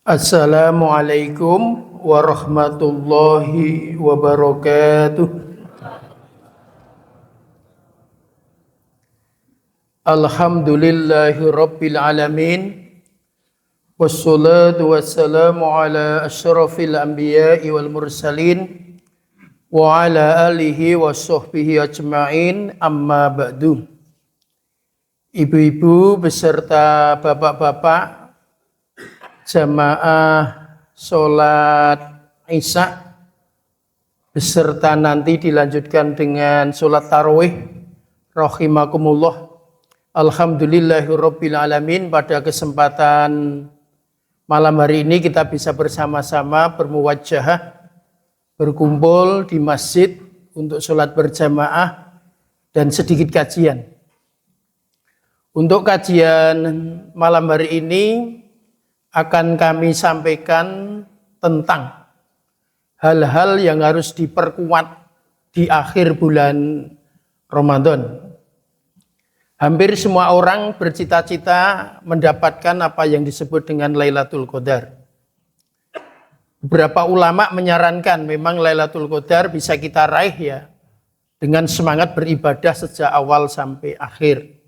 Assalamualaikum warahmatullahi wabarakatuh. Alhamdulillahi rabbil alamin. Wassalatu wassalamu ala asyrafil anbiya'i wal mursalin wa ala alihi wa sahbihi ajma'in, amma ba'du. Ibu-ibu beserta bapak-bapak jamaah sholat Isya beserta nanti dilanjutkan dengan sholat tarawih rahimakumullah. Alhamdulillahirabbil alamin. Pada kesempatan malam hari ini kita bisa bersama-sama bermuwajahah, berkumpul di masjid untuk sholat berjamaah dan sedikit kajian. Untuk kajian malam hari ini akan kami sampaikan tentang hal-hal yang harus diperkuat di akhir bulan Ramadan. Hampir semua orang bercita-cita mendapatkan apa yang disebut dengan Lailatul Qadar. Beberapa ulama menyarankan memang Lailatul Qadar bisa kita raih ya dengan semangat beribadah sejak awal sampai akhir.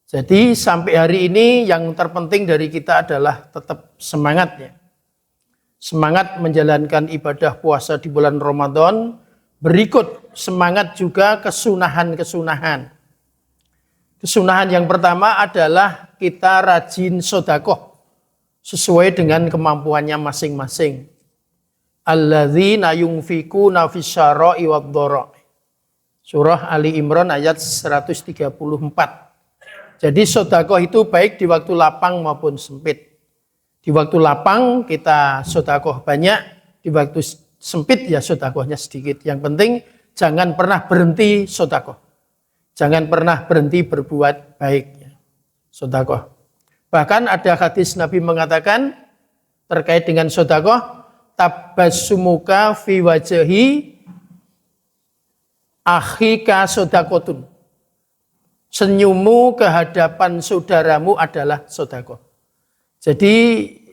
Jadi sampai hari ini yang terpenting dari kita adalah tetap semangat ya. Semangat menjalankan ibadah puasa di bulan Ramadan. Berikut semangat juga kesunahan-kesunahan. Kesunahan yang pertama adalah kita rajin sedekah sesuai dengan kemampuannya masing-masing. Alladzina yunfikuna fisyara'i wad-dharra. Surah Ali Imran ayat 134. Jadi sedekah itu baik di waktu lapang maupun sempit. Di waktu lapang kita sedekah banyak, di waktu sempit ya sedekahnya sedikit. Yang penting jangan pernah berhenti sedekah. Jangan pernah berhenti berbuat baik. Sedekah. Bahkan ada hadis Nabi mengatakan terkait dengan sedekah, tabassumuka fi wajhi akhika sedekatun. Senyummu ke hadapan saudaramu adalah sedekah. Jadi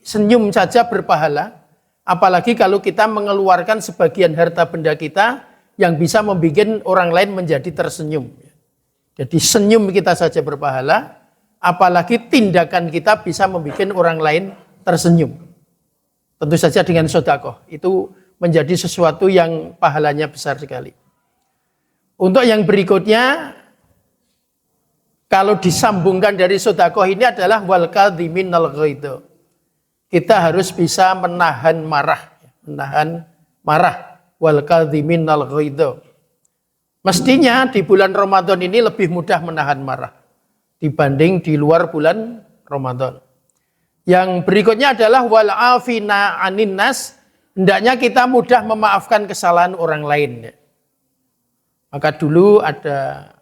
senyum saja berpahala, apalagi kalau kita mengeluarkan sebagian harta benda kita yang bisa membuat orang lain menjadi tersenyum. Jadi senyum kita saja berpahala, apalagi tindakan kita bisa membuat orang lain tersenyum. Tentu saja dengan sedekah, itu menjadi sesuatu yang pahalanya besar sekali. Untuk yang berikutnya, kalau disambungkan dari sedekah ini adalah wal kadhiminal ghaidha. Kita harus bisa menahan marah, wal kadhiminal ghaidha. Mestinya di bulan Ramadan ini lebih mudah menahan marah dibanding di luar bulan Ramadan. Yang berikutnya adalah wal afina anin nas. Hendaknya kita mudah memaafkan kesalahan orang lain. Maka dulu ada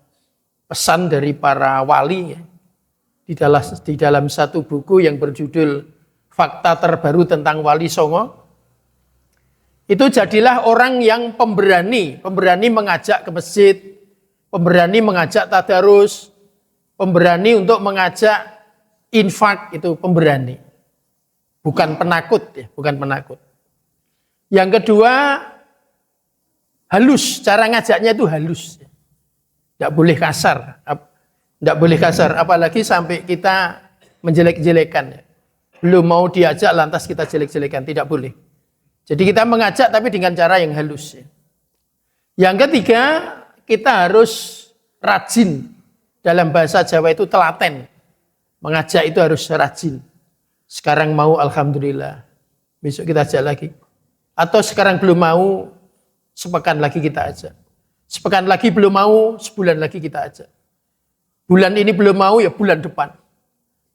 pesan dari para wali ya, di dalam satu buku yang berjudul Fakta Terbaru tentang Wali Songo. Itu jadilah orang yang pemberani mengajak ke masjid, pemberani mengajak tadarus, pemberani untuk mengajak infak, itu pemberani. Bukan penakut ya, bukan penakut. Yang kedua, halus, cara ngajaknya itu halus. Tidak boleh kasar, apalagi sampai kita menjelek-jelekan. Belum mau diajak lantas kita jelek-jelekan, tidak boleh. Jadi kita mengajak tapi dengan cara yang halus. Yang ketiga, kita harus rajin. Dalam bahasa Jawa itu telaten. Mengajak itu harus rajin. Sekarang mau alhamdulillah, besok kita ajak lagi. Atau sekarang belum mau, sepekan lagi kita ajak. Sepekan lagi belum mau, sebulan lagi kita ajak. Bulan ini belum mau, ya bulan depan.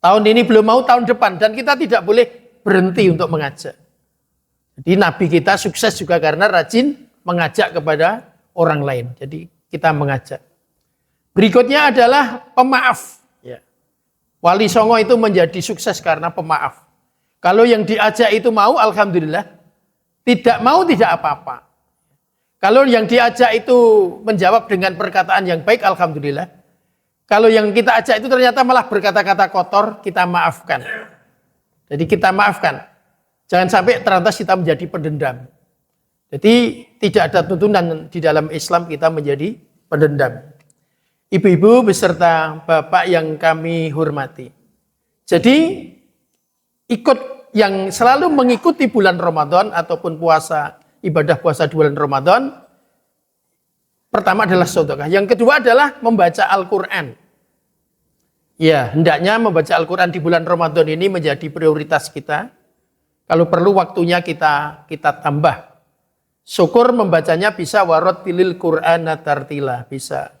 Tahun ini belum mau, tahun depan. Dan kita tidak boleh berhenti untuk mengajak. Jadi Nabi kita sukses juga karena rajin mengajak kepada orang lain. Jadi kita mengajak. Berikutnya adalah pemaaf. Ya. Wali Songo itu menjadi sukses karena pemaaf. Kalau yang diajak itu mau, alhamdulillah. Tidak mau, tidak apa-apa. Kalau yang diajak itu menjawab dengan perkataan yang baik, alhamdulillah. Kalau yang kita ajak itu ternyata malah berkata-kata kotor, kita maafkan. Jadi kita maafkan. Jangan sampai terlantas kita menjadi pendendam. Jadi tidak ada tuntunan di dalam Islam kita menjadi pendendam. Ibu-ibu beserta bapak yang kami hormati. Jadi yang selalu mengikuti bulan Ramadan ataupun ibadah puasa di bulan Ramadan, pertama adalah sedekah. Yang kedua adalah membaca Al-Quran. Ya, hendaknya membaca Al-Quran di bulan Ramadan ini menjadi prioritas kita. Kalau perlu waktunya kita tambah. Syukur membacanya bisa warattilil Qur'ana tartila, bisa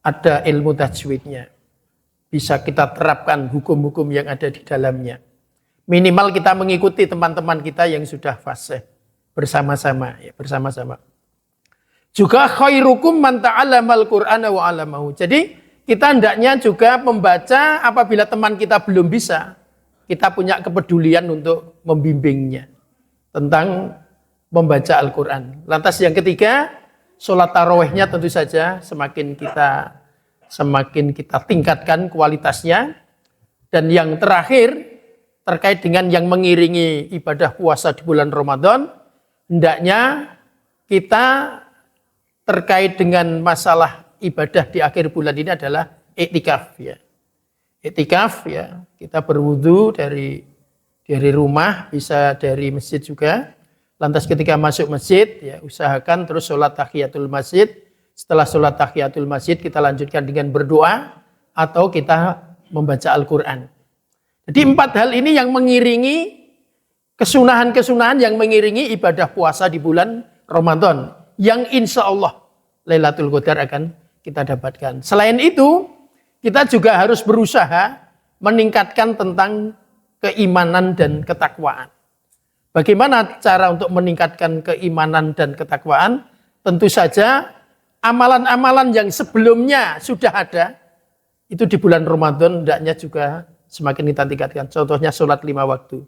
ada ilmu tajwidnya. Bisa kita terapkan hukum-hukum yang ada di dalamnya. Minimal kita mengikuti teman-teman kita yang sudah fasih bersama-sama. Juga khairukum man ta'allamal Qur'ana wa 'allamahu. Jadi kita hendaknya juga membaca apabila teman kita belum bisa. Kita punya kepedulian untuk membimbingnya tentang membaca Al-Quran. Lantas yang ketiga, sholat tarawihnya tentu saja semakin kita tingkatkan kualitasnya. Dan yang terakhir, terkait dengan yang mengiringi ibadah puasa di bulan Ramadan, hendaknya kita terkait dengan masalah ibadah di akhir bulan ini adalah iktikaf ya. Iktikaf ya, kita berwudu dari rumah, bisa dari masjid juga. Lantas ketika masuk masjid ya usahakan terus sholat tahiyatul masjid. Setelah sholat tahiyatul masjid kita lanjutkan dengan berdoa atau kita membaca Al-Quran. Jadi 4 hal ini yang mengiringi kesunahan-kesunahan yang mengiringi ibadah puasa di bulan Ramadan. Yang insya Allah Lailatul Qadar akan kita dapatkan. Selain itu, kita juga harus berusaha meningkatkan tentang keimanan dan ketakwaan. Bagaimana cara untuk meningkatkan keimanan dan ketakwaan? Tentu saja amalan-amalan yang sebelumnya sudah ada, itu di bulan Ramadan hendaknya juga semakin kita tingkatkan. Contohnya sholat 5 waktu.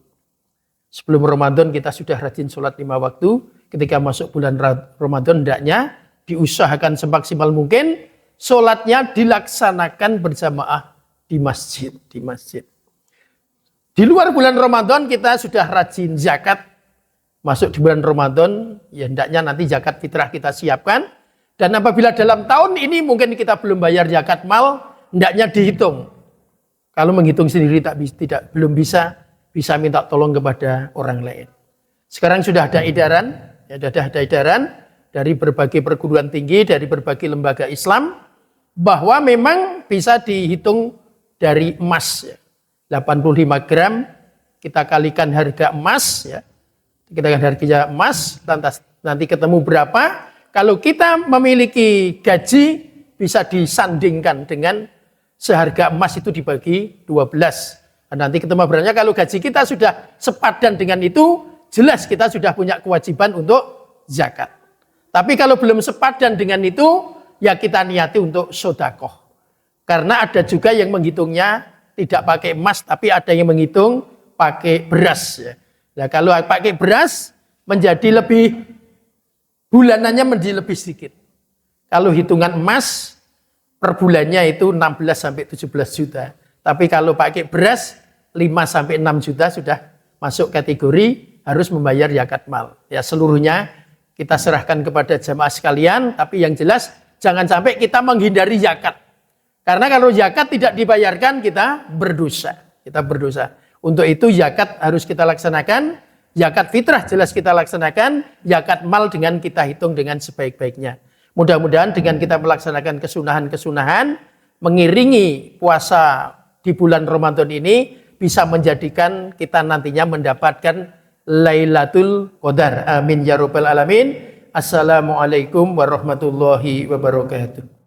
Sebelum Ramadan kita sudah rajin sholat 5 waktu. Ketika masuk bulan Ramadan hendaknya diusahakan semaksimal mungkin sholatnya dilaksanakan berjamaah di masjid. Di luar bulan Ramadan kita sudah rajin zakat. Masuk di bulan Ramadan, ya hendaknya nanti zakat fitrah kita siapkan. Dan apabila dalam tahun ini mungkin kita belum bayar zakat mal, hendaknya dihitung. Kalau menghitung sendiri belum bisa minta tolong kepada orang lain. Sekarang sudah ada edaran, dari berbagai perguruan tinggi, dari berbagai lembaga Islam, bahwa memang bisa dihitung dari emas. 85 gram, kita kalikan harga emas, ya. Kita kalikan harga emas, lantas nanti ketemu berapa. Kalau kita memiliki gaji, bisa disandingkan dengan seharga emas itu dibagi 12. Dan nanti ketemu berapa. Kalau gaji kita sudah sepadan dengan itu, jelas kita sudah punya kewajiban untuk zakat. Tapi kalau belum sepadan dengan itu, ya kita niati untuk sedekah. Karena ada juga yang menghitungnya tidak pakai emas, tapi ada yang menghitung pakai beras. Nah kalau pakai beras, bulanannya menjadi lebih sedikit. Kalau hitungan emas, per bulannya itu 16-17 juta. Tapi kalau pakai beras, 5-6 juta sudah masuk kategori harus membayar zakat mal. Ya seluruhnya kita serahkan kepada jamaah sekalian, tapi yang jelas jangan sampai kita menghindari zakat. Karena kalau zakat tidak dibayarkan kita berdosa. Untuk itu zakat harus kita laksanakan, zakat fitrah jelas kita laksanakan, zakat mal dengan kita hitung dengan sebaik-baiknya. Mudah-mudahan dengan kita melaksanakan kesunahan-kesunahan, mengiringi puasa di bulan Ramadan ini bisa menjadikan kita nantinya mendapatkan Lailatul Qadar. Amin ya rabbal alamin. Assalamualaikum warahmatullahi wabarakatuh.